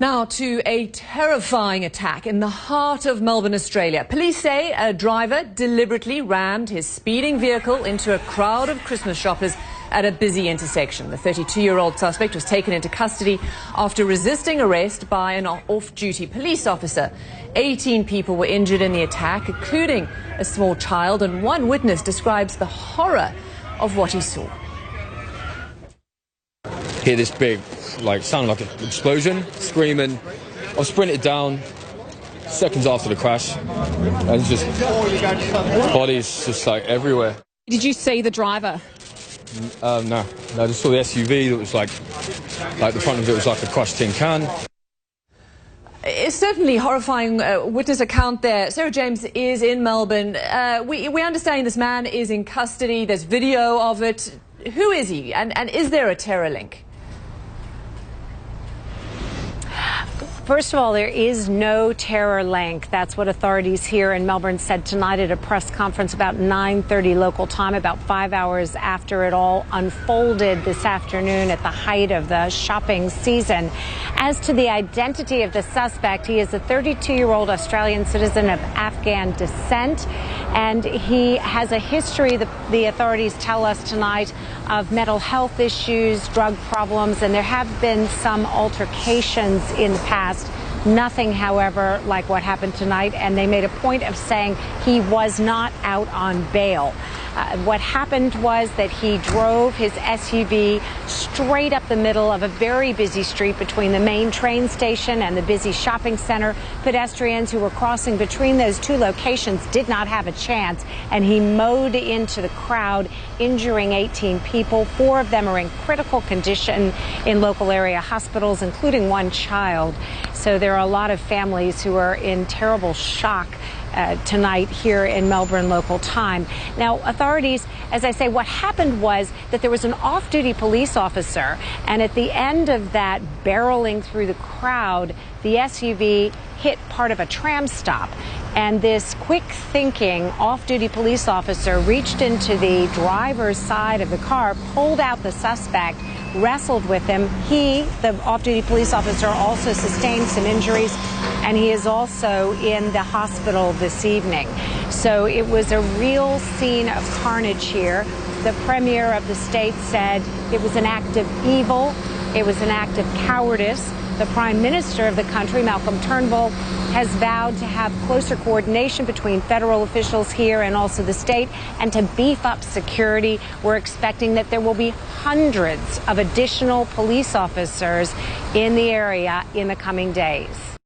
Now to a terrifying attack in the heart of Melbourne, Australia. Police say a driver deliberately rammed his speeding vehicle into a crowd of Christmas shoppers at a busy intersection. The 32-year-old suspect was taken into custody after resisting arrest by an off-duty police officer. 18 people were injured in the attack, including a small child, and one witness describes the horror of what he saw. Hear this big, sound like an explosion, screaming. I sprinted down seconds after the crash, and it's just bodies just everywhere. Did you see the driver? No, I just saw the SUV that was like the front of it was like a crushed tin can. It's certainly horrifying witness account there. Sarah James is in Melbourne. We're understanding this man is in custody. There's video of it. Who is he, and is there a terror link? First of all, there is no terror link. That's what authorities here in Melbourne said tonight at a press conference about 9:30 local time, about 5 hours after it all unfolded this afternoon at the height of the shopping season. As to the identity of the suspect, he is a 32-year-old Australian citizen of Afghan descent, and he has a history, the authorities tell us tonight, of mental health issues, drug problems, and there have been some altercations in the past. Nothing, however, like what happened tonight, and they made a point of saying he was not out on bail. What happened was that he drove his SUV straight up the middle of a very busy street between the main train station and the busy shopping center. Pedestrians who were crossing between those two locations did not have a chance, and he mowed into the crowd, injuring 18 people. 4 of them are in critical condition in local area hospitals, including one child. So there are a lot of families who are in terrible shock tonight here in Melbourne local time. Now, authorities, as I say, what happened was that there was an off-duty police officer, and at the end of that barreling through the crowd, the SUV hit part of a tram stop. And this quick-thinking off-duty police officer reached into the driver's side of the car, pulled out the suspect, wrestled with him. He, the off-duty police officer, also sustained some injuries, and he is also in the hospital this evening. So it was a real scene of carnage here. The Premier of the state said it was an act of evil, it was an act of cowardice. The Prime Minister of the country, Malcolm Turnbull, has vowed to have closer coordination between federal officials here and also the state, and to beef up security. We're expecting that there will be hundreds of additional police officers in the area in the coming days.